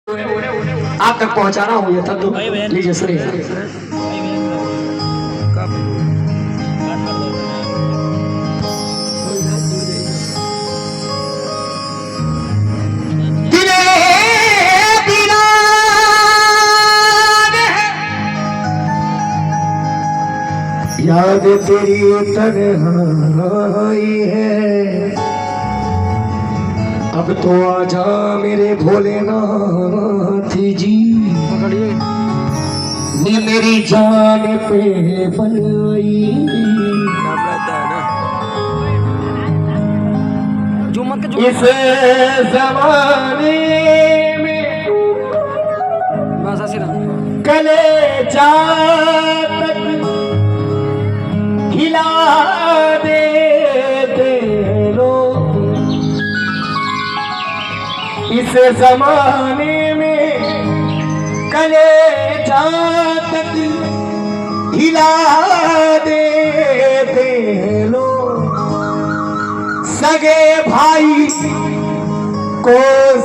आप तक पहुंचाना हो ये तब लीजिए सुनिए। याद तेरी तन्हाई है, अब तो आजा मेरे भोलेनाथ जी, नी मेरी जान पे बनाई। इस जमाने में कलेजा तक हिला देते लोग, इस जमाने में कलेजा तक हिला देते लोग, सगे भाई को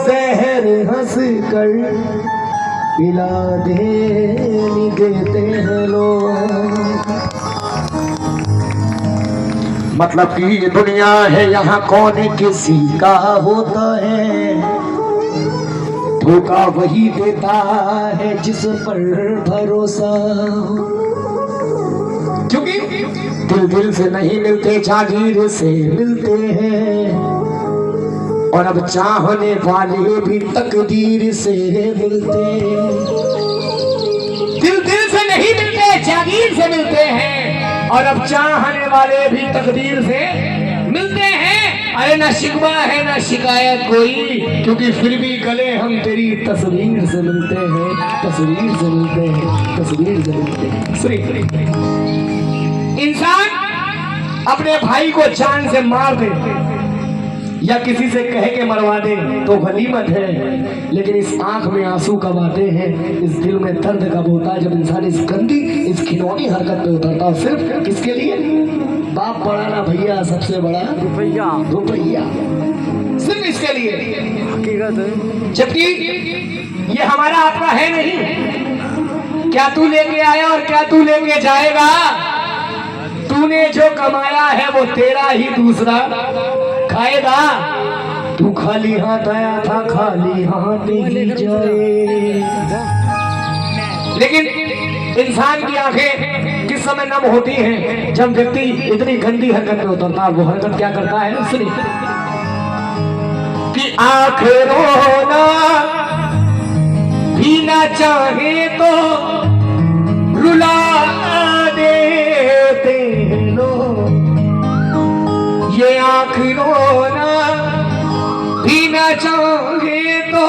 जहर हंस कर पिला देते हैं लोग। मतलब कि ये दुनिया है, यहाँ कौन किसी का होता है, धोखा वही देता है जिस पर भरोसा हो। क्योंकि दिल दिल से नहीं मिलते, जागीर से मिलते हैं, और अब चाहने वाले भी तकदीर से मिलते हैं। दिल दिल से नहीं मिलते, जागीर से मिलते हैं, और अब चाहने वाले भी तकदीर से मिलते हैं। अरे ना शिकवा है ना शिकायत कोई, क्योंकि फिर भी गले हम तेरी तस्वीर से मिलते हैं, तस्वीर से मिलते हैं, तस्वीर से मिलते हैं। इंसान अपने भाई को जान से मार दे या किसी से कह के मरवा दे तो गनीमत है, लेकिन इस आंख में आंसू कब आते हैं, इस दिल में दर्द कब होता है जब इंसान इस गंदी, इस खिलौनी हरकत पे उतरता है। सिर्फ किसके लिए? बाप बड़ा ना भैया, सबसे बड़ा रुपया, रुपया, सिर्फ इसके लिए। हकीकत है, जबकि ये हमारा आपका है नहीं। क्या तू लेके आया और क्या तू लेके जाएगा? तूने जो कमाया है वो तेरा ही दूसरा खाएगा। तू खाली हाथ आया था, खाली हाथ ही जाएगा। लेकिन इंसान की आंखें किस समय नम होती हैं? जब व्यक्ति इतनी गंदी हरकत में उतरता है। वो हरकत क्या करता है? सुनिए कि आंख रोना भी ना चाहे तो रुला देते लोग, ये आंख रोना भी ना चाहे तो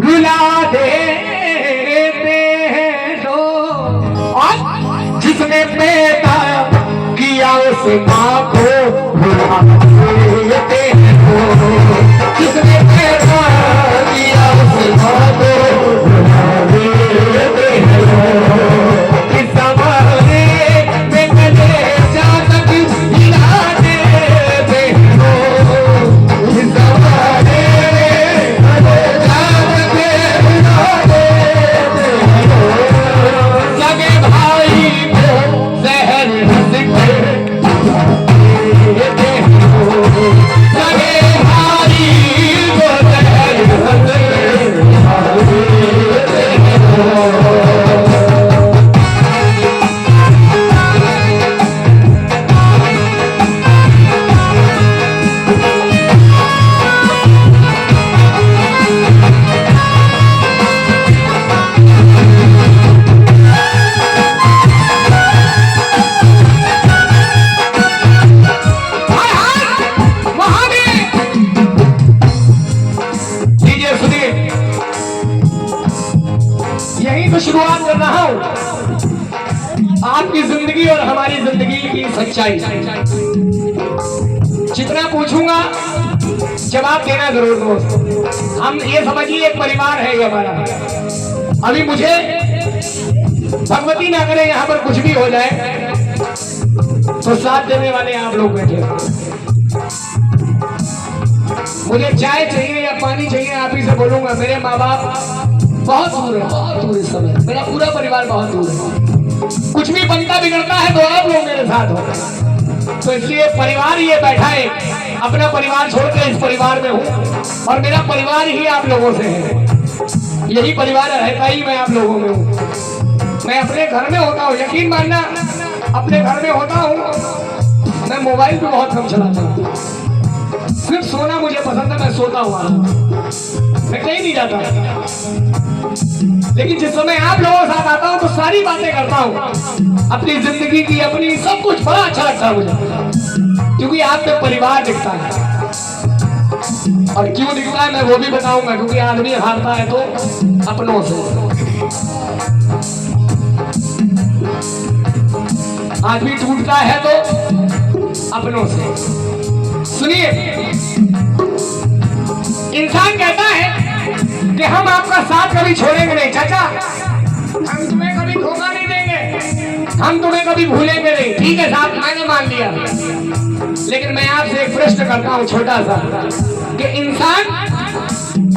रुला देते हैं लोग, और जिसने पैदा किया उस माँ को रुला देते हैं लोग, जिसने पैदा किया उस माँ को रुला देते हैं लोग। इस जमाने में कलेजा तक हिला देते हैं लोग, इस जमाने में कलेजा तक हिला देते हैं लोग, सगे भाई को जहर हंस कर देते हैं लोग, सगे भाई को जहर हंस कर देते हैं लोग। यहीं से शुरुआत कर रहा हूं आपकी जिंदगी और हमारी जिंदगी की सच्चाई। जितना पूछूंगा जवाब देना जरूर दोस्त। हम ये समझिए एक परिवार है ये हमारा। अभी मुझे भगवती ना करे यहाँ पर कुछ भी हो जाए तो साथ देने वाले आप लोग बैठे। मुझे चाय चाहिए या पानी चाहिए आप ही से बोलूंगा। मेरे माँ बाप बहुत दूर है, बहुत दूर इस समय। मेरा पूरा परिवार बहुत दूर है। कुछ भी बनता बिगड़ता है तो आप लोग मेरे साथ हो। तो इसलिए परिवार ये बैठा है, अपना परिवार छोड़ के इस परिवार में हूँ और मेरा परिवार ही आप लोगों से है। यही परिवार रहता ही मैं आप लोगों में हूँ। मैं अपने घर में होता हूँ, यकीन मानना, अपने घर में होता हूँ। मैं मोबाइल भी बहुत कम चलाता हूँ। सिर्फ सोना मुझे पसंद है, मैं सोता हूँ, मैं कहीं नहीं जाता। लेकिन जिस समय आप लोगों के साथ आता हूँ तो सारी बातें करता हूँ अपनी जिंदगी की, अपनी सब कुछ। बड़ा अच्छा लगता है मुझे, क्योंकि आप में परिवार दिखता है। और क्यों दिखता है मैं वो भी बताऊंगा, क्योंकि आदमी हारता है तो अपनों से, आदमी टूटता है तो अपनों से। सुनिए, इंसान कहता है कि हम आपका साथ कभी छोड़ेंगे नहीं। चाचा, हम तुम्हें कभी धोखा नहीं देंगे, हम तुम्हें कभी भूलेंगे नहीं। ठीक है साहब, मैंने मान लिया। लेकिन मैं आपसे एक प्रश्न करता हूं छोटा सा, कि इंसान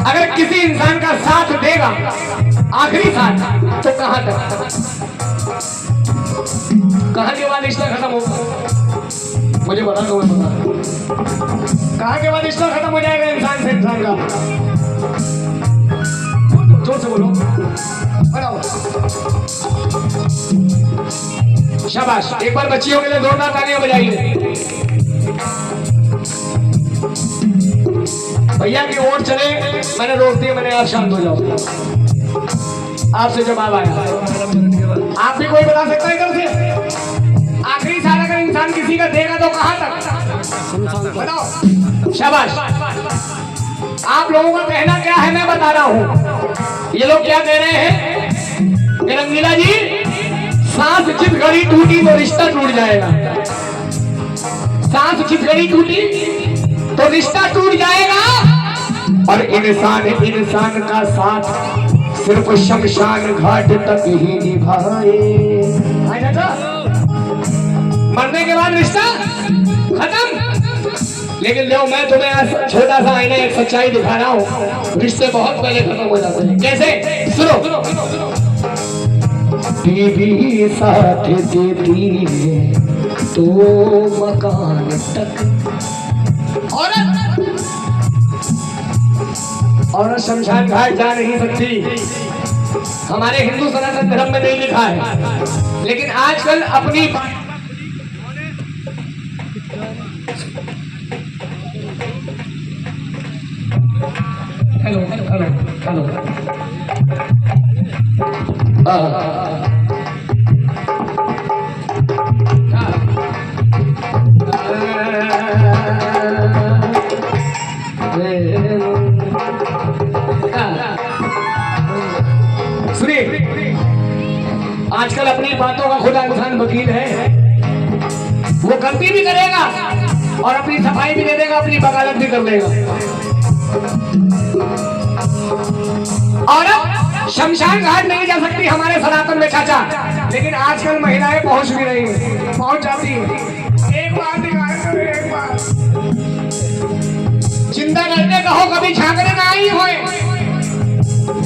अगर किसी इंसान का साथ देगा, आखिरी साथ, तो कहां तक, कहां के बाद रिश्ता खत्म होगा? मुझे बता दो, मैं बता। कहां के बाद रिश्ता खत्म हो जाएगा इंसान से इंसान का? जोर से बोलो, बताओ। शाबाश, एक बार बच्चियों के लिए जोरदार तालियां बजाइए। भैया की ओर चले, मैंने रोक दिया, मैंने आप शांत हो जाओ। आपसे जवाब आया, आप भी कोई बता सकता है इधर से? आखिरी साल अगर इंसान किसी का देगा तो कहां तक, बताओ। शाबाश। आप लोगों का कहना क्या है मैं बता रहा हूं। ये लोग क्या कह रहे हैं कि रंगीला जी, सांस जिस घड़ी टूटी तो रिश्ता टूट जाएगा। सांस जिस घड़ी टूटी तो रिश्ता टूट जाएगा, और इंसान इंसान का साथ सिर्फ शमशान घाट तक ही निभाए। मरने के बाद रिश्ता खत्म। लेकिन लो, मैं तुम्हें आज छोटा सा आईना एक सच्चाई दिखा रहा हूँ, रिश्ते बहुत पहले खत्म हो जाते हैं। कैसे? सुनो। बीवी साथ देती है तो मकान तक, औरत शमशान घाट जा नहीं सकती। हमारे हिंदू सनातन धर्म में नहीं लिखा है, लेकिन आजकल अपनी हेलो हेलो हेलो सुनिए, आजकल अपनी बातों का खुदा इंसान वकील है। वो गलती भी करेगा और अपनी सफाई भी दे देगा, अपनी वकालत भी कर लेगा। और शमशान घाट नहीं जा सकती हमारे सनातन में चाचा, लेकिन आजकल महिलाएं पहुंच भी रही हैं, पहुंच जाती है। एक बार दिखाए तो एक बार चिंता करने कहो, कभी झांकने ना आई हो,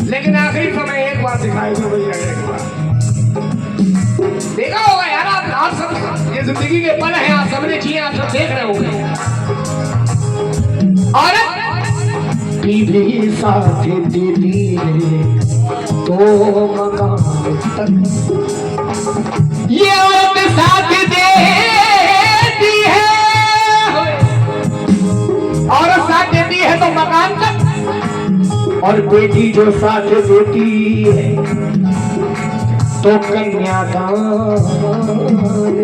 लेकिन आखिरी समय एक बार दिखाई दो भैया, एक बार देखा होगा यार। आप सब, ये जिंदगी के पल हैं, आप सबने जिए, आप सब देख रहे होंगे। और बीवी साथ देती है तो मकान तक, ये औरत साथ देती है, औरत साथ देती है तो मकान तक, और बेटी जो साथ देती है तो कन्यादान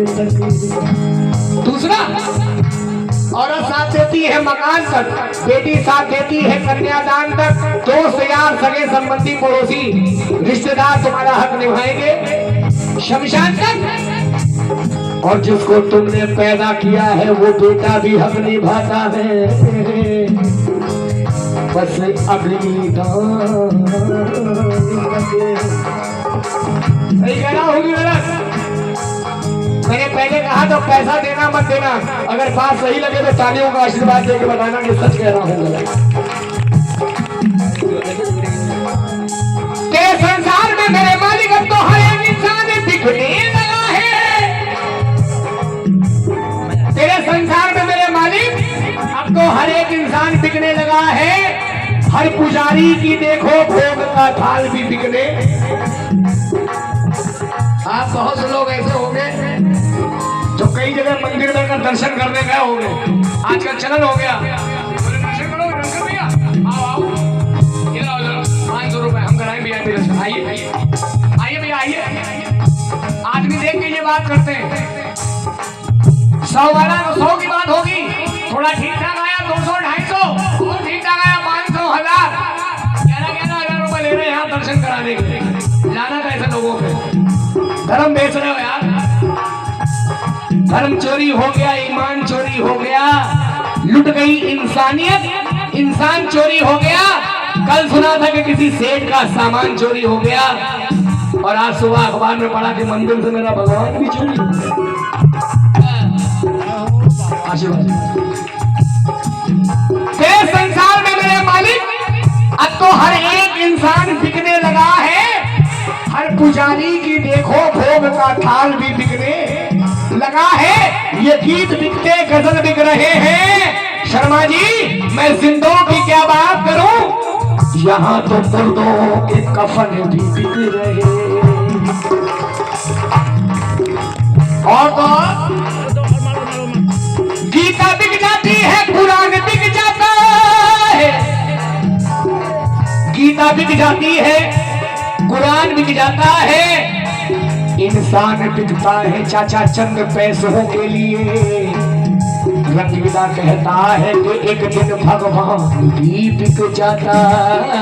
तक। दूसरा, औरत साथ देती है मकान तक, बेटी साथ देती है कन्यादान तक। दोस्त यार, सगे संबंधी, पड़ोसी, रिश्तेदार तुम्हारा हक निभाएंगे शमशान तक। और जिसको तुमने पैदा किया है वो बेटा भी हक निभाता है, बस अगली दान। सही कह रहा हूँ गलत? मैंने मैंने कहा तो पैसा देना मत देना, अगर बात सही लगे तो तालियों का आशीर्वाद देकर बताना कि सच कह रहा हूँ। तेरे संसार में मेरे मालिक अब तो हर एक इंसान दिखने लगा है। तेरे संसार में मेरे मालिक अब तो हर एक इंसान बिकने लगा है। हर पुजारी की देखो भोग का थाल भी बिकने। आप बहुत से लोग ऐसे होंगे जो कई जगह मंदिर में कर दर्शन करने गए होंगे, आजकल चलन हो गया, दर्शन करो दर्शन भैया, आओ आओ, ये लो 500 रुपए हम कराएं भैया दर्शन, आइए आइए भैया आइए। आदमी देख के ये बात करते हैं, 100 वाला 100 की बात होगी, थोड़ा ठीक ठाक आया 200 250 और ठीक ठाक आया 500 1000 11,000 रुपए ले रहे हैं यहाँ दर्शन कराने के लिए। लाना कैसे लोगों पे, धर्म बेच रहे हो यार। धर्म चोरी हो गया, ईमान चोरी हो गया, लुट गई इंसानियत, इंसान चोरी हो गया। कल सुना था कि किसी सेठ का सामान चोरी हो गया और आज सुबह अखबार में पढ़ा कि मंदिर से मेरा भगवान भी चोरी हो गया। आशीर्वाद। तेरे संसार में मेरे मालिक अब तो हर एक इंसान बिकने लगा है। हर पुजारी की देखो भोग का थाल भी बिकने लगा है। ये गीत बिकते गजल बिक रहे हैं। शर्मा जी मैं जिंदों की क्या बात करूं, यहाँ तो मुर्दों के कफन भी बिक रहे। और तो गीता बिक जाती है, कुरान बिक जाता है। गीता बिक जाती है, कुरान बिक जाता है, इंसान बिकता है चाचा चंद पैसों के लिए। रंगीला कहता है कि एक दिन भगवान भी बिक जाता है।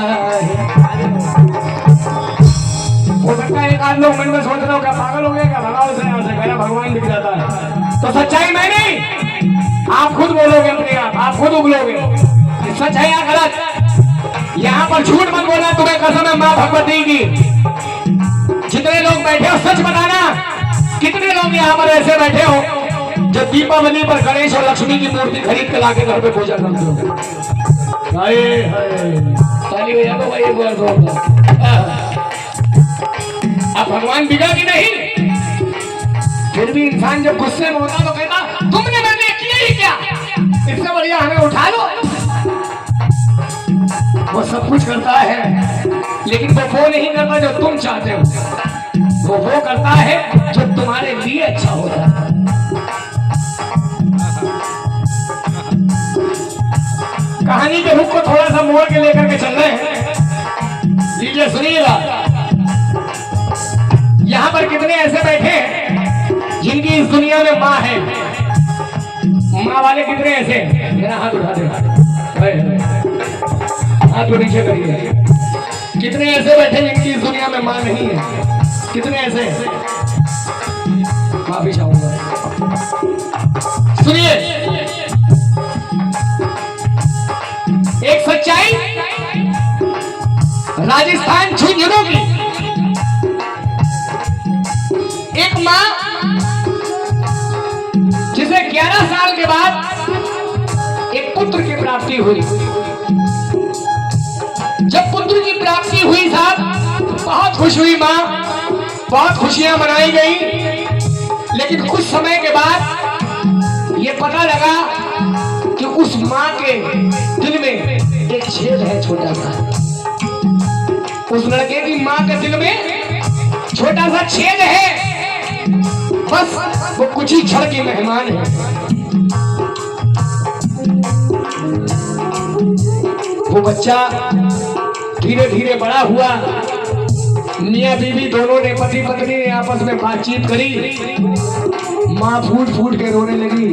हो सकता है एक आध लोग मन में सोच रहे हो क्या पागल हो गए क्या, भगाओ से यहाँ से, मेरा भगवान बिक जाता है। तो सच्चाई मैं नहीं, आप खुद बोलोगे अपने आप खुद उगलोगे सच है या गलत। यहाँ पर झूठ मत बोलना, तुम्हें कसम है माँ भगवती की। जितने लोग बैठे हो सच बताना, कितने लोग यहाँ पर ऐसे बैठे हो जो दीपावली पर गणेश और लक्ष्मी की मूर्ति खरीद के लाके घर पे पूजा करते हो। ताली बजा दो भाई, अब भगवान बिका कि नहीं। फिर भी इंसान जब गुस्से में होता तो कहता तुमने मैंने किया ही क्या, इससे बढ़िया हमें उठा लो। वो सब कुछ करता है लेकिन वो नहीं करता जो तुम चाहते हो, वो करता है जो तुम्हारे लिए अच्छा होता है। कहानी के रुख को थोड़ा सा मोड़ के लेकर के चल रहे हैं, लीजिए सुनिएगा। यहाँ पर कितने ऐसे बैठे हैं जिनकी इस दुनिया में माँ है। माँ वाले कितने ऐसे, मेरा हाथ उठा दे, हाथ तो नीचे करिए। कितने ऐसे बैठे जिनकी इस दुनिया में माँ नहीं है, कितने ऐसे। माफी चाहूंगा, सुनिए एक सच्चाई राजस्थान झुंझुनू की। एक माँ जिसे 11 साल के बाद एक पुत्र की प्राप्ति हुई। जब पुत्र की प्राप्ति हुई साहब बहुत खुश हुई माँ, बहुत खुशियां मनाई गई। लेकिन कुछ समय के बाद ये पता लगा कि उस माँ के दिल में एक छेद है छोटा सा। उस लड़के की माँ के दिल में छोटा सा छेद है, बस वो कुछ ही क्षण की मेहमान है। वो बच्चा धीरे धीरे बड़ा हुआ। मियाँ बीवी दोनों ने, पति पत्नी ने आपस में बातचीत करी। माँ फूट फूट के रोने लगी,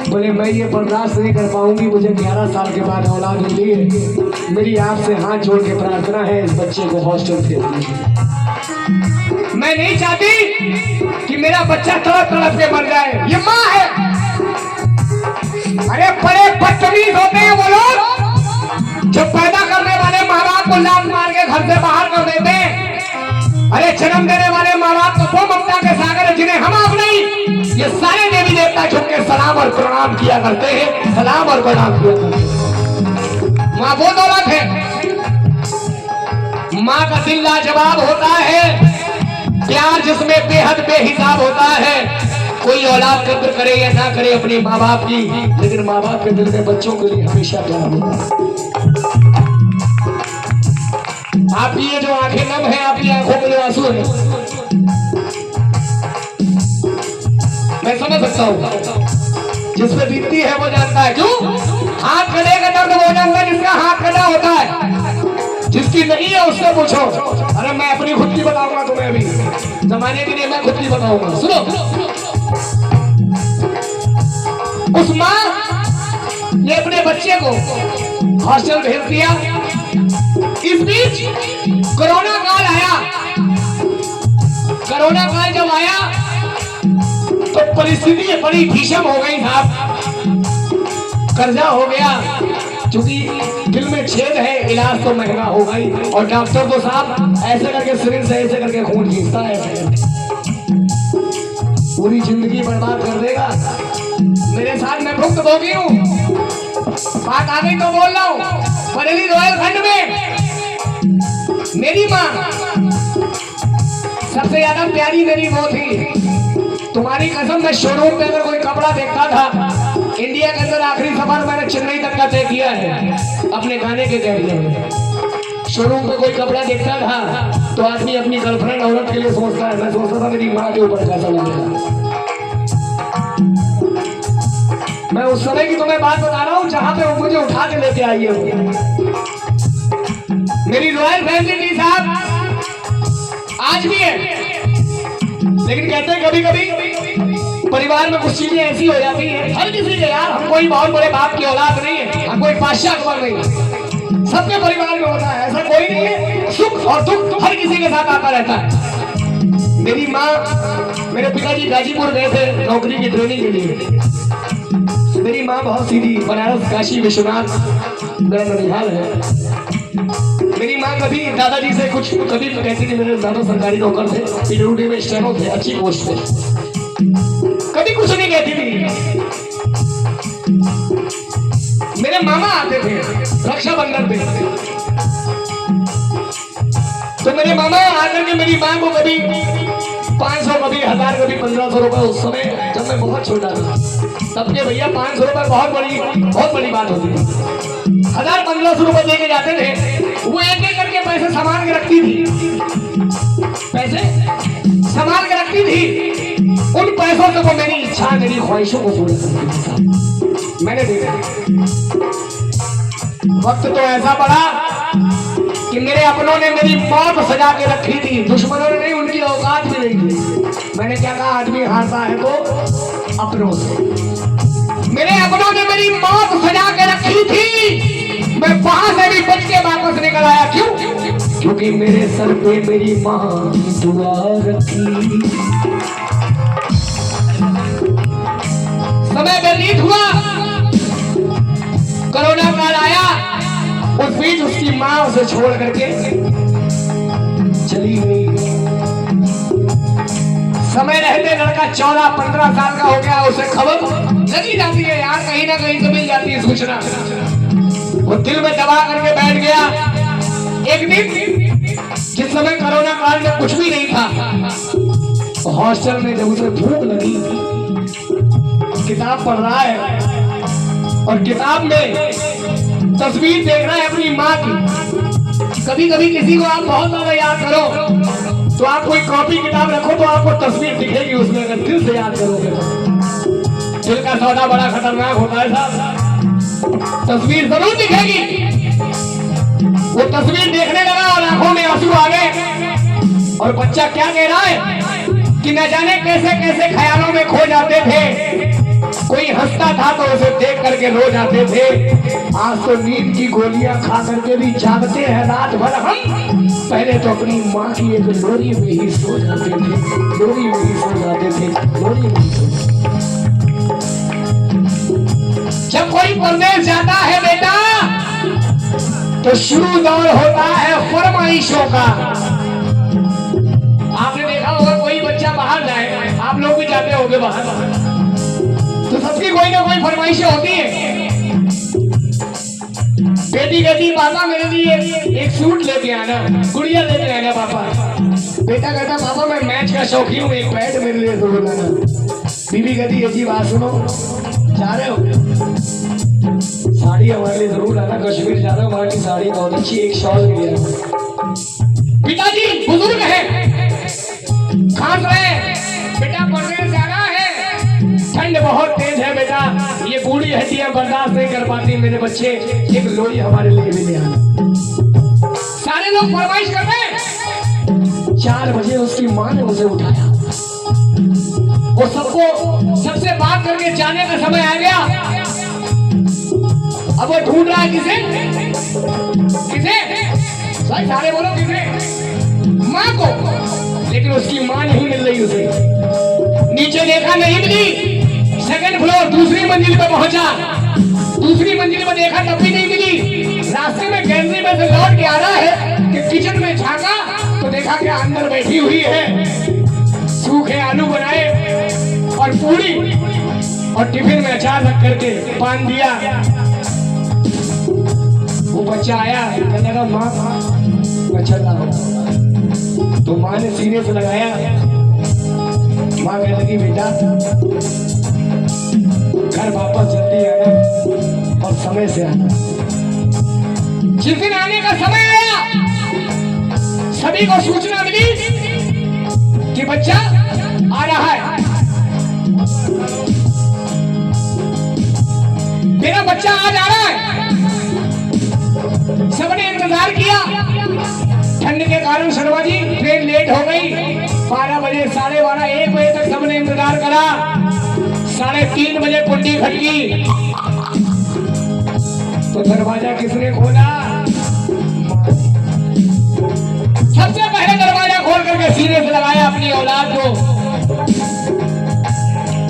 बोले मैं ये बर्दाश्त नहीं कर पाऊंगी, मुझे 11 साल के बाद औलाद मिली है। मेरी आपसे हाथ जोड़ के प्रार्थना है इस बच्चे को हॉस्टल भेज दीजिए। मैं नहीं चाहती कि मेरा बच्चा तड़प तड़प के मर जाए। ये माँ है। अरे बड़े बदतमीज होते हैं वो लोग जो पैदा करने वाले माँ बाप को लात मार के घर से बाहर कर देते हैं। अरे जन्म देने वाले माँ बाप तो वो ममता के सागर है जिन्हें हम अपनाई। ये सलाम और प्रणाम किया करते हैं, सलाम और प्रणाम किया करते हैं। माँ वो दौलत है, माँ का दिल लाजवाब होता है, प्यार जिसमें बेहद बेहिसाब होता है। कोई औलाद कद्र करे या ना करे अपने माँ बाप की, लेकिन माँ बाप के दिल में बच्चों के लिए हमेशा प्यार होता है। आपकी ये जो आंखें नम है, आपकी आंखों में जो आंसू है, मैं समझ सकता हूँ। जिस पे बीतती है वो जानता है। क्यों? हाथ कटे का दर्द वो जानता है जिसका हाथ कटा होता है। जिसकी नहीं है उससे पूछो। अरे मैं अपनी खुद की बताऊंगा तुम्हें, अभी जमाने की नहीं, मैं खुद की बताऊंगा। सुनो, उस माँ ने अपने बच्चे को हॉस्टल भेज दिया। इस बीच कोरोना काल आया। कोरोना काल जब आया तो परिस्थिति बड़ी भीषण हो गई साहब। कर्जा हो गया, क्योंकि दिल में छेद है, इलाज तो महंगा होगा ही। और डॉक्टर तो साहब ऐसे करके सिरिंज से ऐसे करके खून खींचता है, पूरी जिंदगी बर्बाद कर देगा। मेरे साथ मैं भुक्तभोगी हूँ, बात आ गई तो बोल रहा हूँ। बरेली रोहिलखंड में मेरी माँ सबसे ज्यादा प्यारी मेरी वो थी। तुम्हारी कसम, मैं शोरूम पे अगर कोई कपड़ा देखता था, इंडिया के अंदर आखिरी सफर मैंने चेन्नई तक का तय किया है अपने गाने के कैरियर में। शोरूम पे कोई कपड़ा देखता था तो आदमी अपनी गर्लफ्रेंड औरत के लिए सोचता है। मैं सोचता था मेरी माँ के ऊपर कैसा लगेगा। मैं उस समय की तुम्हें बात बता रहा हूँ जहां पे वो मुझे उठा के लेके आई है। मेरी रॉयल फैमिली थी साहब, आज भी है। लेकिन कहते हैं कभी कभी परिवार में कुछ चीजें ऐसी हो जाती हैं, हर किसी के, यार हम कोई बहुत बड़े बाप की औलाद नहीं है, हम कोई बादशाह अकबर नहीं है। सबके परिवार में होता है, ऐसा कोई नहीं है। सुख और दुख हर किसी के साथ आता रहता है। मेरी माँ, मेरे पिताजी गाजीपुर गए थे नौकरी की ट्रेनिंग के लिए। मेरी माँ बहुत सीधी, बनारस काशी विश्वनाथ मेरा ननिहाल है। मेरी माँ कभी दादाजी से कुछ कभी तो कहती थी, मेरे दादा सरकारी नौकर थे, पीडब्ल्यूडी में स्टेनो थे, अच्छी पोस्ट पे, कभी कुछ नहीं कहती थी। मेरे मामा आते थे रक्षाबंधन पे, तो मेरे मामा आकर के मेरी माँ को कभी 500, कभी 1000, कभी 1500 रुपए, उस समय जब मैं बहुत छोटा था तब के भैया 500 रुपए बहुत बड़ी बात होती थी। 1000-1500 रुपए दे के जाते थे, वो एक एक करके पैसे संभाल के रखती थी, पैसे संभाल के रखती थी। उन पैसों से वो मेरी इच्छा, मेरी ख्वाहिशों को पूरा करती थी। मैंने देखा वक्त तो ऐसा पड़ा कि मेरे अपनों ने मेरी मौत सजा के रखी थी, दुश्मनों ने नहीं, उनकी औकात भी नहीं थी। मैंने क्या कहा, आदमी हारता है तो अपनों से। मेरे अपनों ने मेरी मौत सजा के रखी थी, मैं वहां से भी बच के वापस निकल आया। क्यों? क्योंकि मेरे सर पे मेरी माँ की दुआ रखी। समय व्यतीत हुआ, कोरोना काल आया, उस बीच उसकी माँ उसे छोड़ करके चली गई। समय रहते लड़का 14-15 साल का हो गया, उसे खबर लगी जाती है यार, कहीं ना कहीं से मिल जाती है सूचना। वो दिल में दबा करके बैठ गया। एक दिन जिस समय कोरोना काल में कुछ भी नहीं था, हॉस्टल में जब उसे भूख लगी, किताब पढ़ रहा है और किताब में तस्वीर देख रहा है अपनी माँ की। कभी कभी किसी को आप बहुत ज्यादा याद करो तो आप कोई कॉपी किताब रखो तो आपको तस्वीर दिखेगी उसमें, अगर दिल से याद करोगे तो। दिल का सौदा बड़ा खतरनाक होता है साहब, तस्वीर जरूर दिखेगी। वो तस्वीर देखने लगा और आंखों में आंसू आ गए। और बच्चा क्या कह रहा है कि न जाने कैसे कैसे ख्यालों में खो जाते थे, कोई हंसता था तो उसे देख करके रो जाते थे। आज तो नींद की गोलियां खा करके भी जागते हैं रात भर हम। पहले तो अपनी माँ की एक लोरी में ही सो जाते थे, लोरी में ही सो जाते थे, लोरी में ही सो जाते थे। जब कोई परदेश जाता है बेटा तो शुरू दौर होता है फरमाइशों का। आपने देखा होगा कोई बच्चा बाहर जाए, आप लोग भी जाते होंगे बाहर, तो सबकी कोई ना कोई फरमाइशें होती है। बेटी कहती पापा मेरे लिए एक सूट लेके आना, गुड़िया लेके आना पापा। बेटा कहता पापा मैं मैच का शौकीन हूँ, एक बैट मेरे लिए जरूर लाना। बीवी कहती ये जी बात सुनो, जा रहे हो साड़ी हमारे लिए जरूर लाना, कश्मीर जा रहा हूँ, वहां की साड़ी बहुत अच्छी, एक शॉल भी है। पिताजी बुजुर्ग है, खास रहे, बेटा पढ़ने जाना है, ठंड बहुत तेज है बेटा, ये बूढ़ी हड्डियां बर्दाश्त नहीं कर पाती मेरे बच्चे, एक लोई हमारे लिए भी ले आना। सारे लोग फरमाइश कर रहे हैं। 4 बजे उसकी माँ ने उसे उठाया, वो सबसे बात करके जाने का समय आ गया। अब वो ढूंढ रहा है किसे सारे बोलो किसे, माँ को, लेकिन उसकी माँ नहीं मिल रही उसे। नीचे देखा नहीं मिली, सेकंड फ्लोर दूसरी मंजिल पे पहुंचा, दूसरी मंजिल पे देखा तब भी नहीं मिली। रास्ते में गैलरी में से लौट के आ रहा है कि किचन में झांका तो देखा कि अंदर बैठी हुई है, सूखे आलू बनाए और पूरी और टिफिन में अचार रख करके बांध दिया। वो बच्चा आया, कहने लगा माँ मैं चल रहा हूँ, तो माँ ने सीने से लगाया। माँ कहने लगी बेटा घर वापस जल्दी आना और समय से आना। जिस दिन आने का समय आया सभी को सूचना मिली कि बच्चा आ रहा है। मेरा बच्चा आज आ रहा है। सबने इंतजार किया, ठंड के कारण शर्मा जी ट्रेन लेट हो गई। 12 बजे 12:30 1 बजे तक सबने इंतजार करा। 3:30 बजे कुंडी खटकी तो दरवाजा किसने खोला? सबसे पहले दरवाजा खोल करके सीने से लगाया अपनी औलाद को।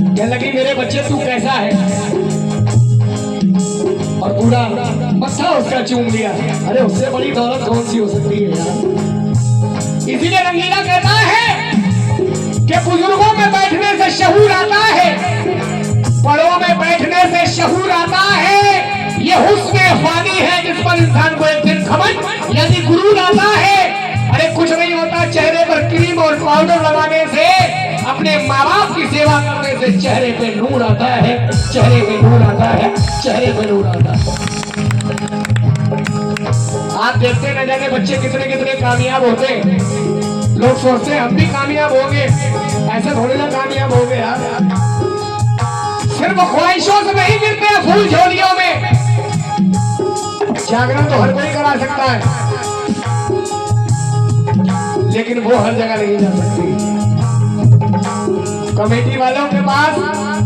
कहने लगी मेरे बच्चे तू कैसा है? और पूरा मत्था उसका चूम लिया। अरे उससे बड़ी दौलत कौन सी हो सकती है यार। इसीलिए रंगीला कहता है कि बुजुर्गों में बैठने से शहूर आता है, बड़ों में बैठने से शहूर आता है। ये हुस्न फानी है जिस पर इंसान को एक दिन घमंड यानी गुरूर आता है। अरे कुछ नहीं होता, चेहरे पर क्रीम और पाउडर लगाने से, अपने माँ बाप की सेवा करने से चेहरे पे नूर आता है, चेहरे पे नूर आता है, चेहरे पे नूर आता है। आप देखते न जाने बच्चे कितने कितने कामयाब होते हैं। लोग सोचते हैं हम भी कामयाब होंगे, ऐसे थोड़े ना कामयाब होंगे यार। सिर्फ ख्वाहिशों से नहीं गिरते हैं फूल झोलियों में। जागरण तो हर कोई करा सकता है, लेकिन वो हर जगह नहीं जा सकती। कमेटी वालों के पास,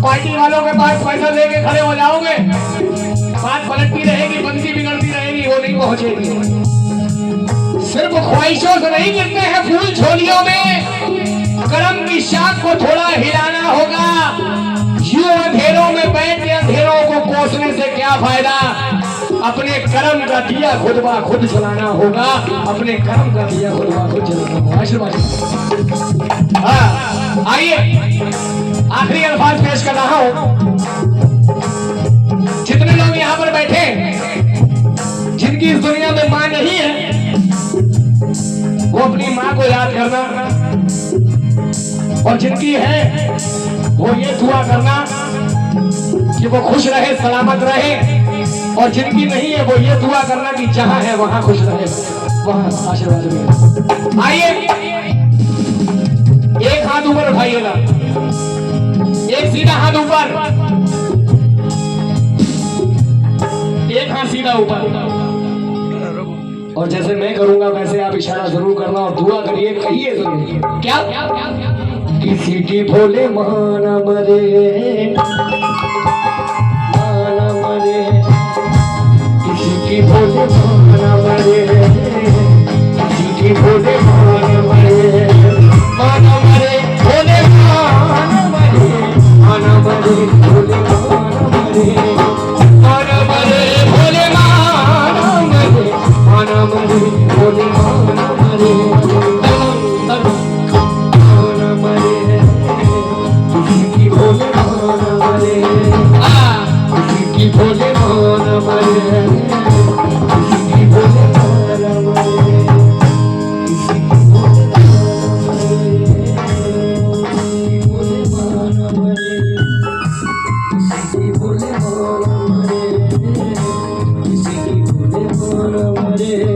पार्टी वालों के पास पैसा लेके खड़े हो जाओगे, बात पलटती रहेगी, बंदी बिगड़ती रहेगी, वो नहीं पहुंचेगी। सिर्फ ख्वाहिशों से नहीं गिरते हैं फूल झोलियों में। कर्म की शाख को थोड़ा हिलाना होगा। यूं अंधेरों में बैठ के अंधेरों को कोसने से क्या फायदा। अपने कर्म का दिया खुद ब खुद जलाना होगा, अपने कर्म का दिया खुद ब खुद जलाना होगा। आशीर्वाद। आइए आखिरी अल्फाज पेश कर रहा हूं। जितने लोग यहाँ पर बैठे जिनकी इस दुनिया में मां नहीं है, वो अपनी मां को याद करना, और जिनकी है वो ये दुआ करना कि वो खुश रहे, सलामत रहे, और जिनकी नहीं है वो ये दुआ करना कि जहां है वहां खुश रहे, वहां आशीर्वाद मिले। आइए एक हाथ ऊपर उठाइएगा, एक सीधा हाथ ऊपर, एक हाथ सीधा ऊपर, और जैसे मैं करूंगा वैसे आप इशारा जरूर करना और दुआ करिए, कहिए जरूर। क्या किसी की भोले माना मरे, माना मरे, किसी की भोले माना मरे, किसी की भोले माना मरे, माना मरे, भोले माना मरे, माना मरे, भोले माना मरे, माना मरे, भोले माना मरे, माना मरे, भोले माना मरे, माना मरे, किसी की भोले माना मरे। दे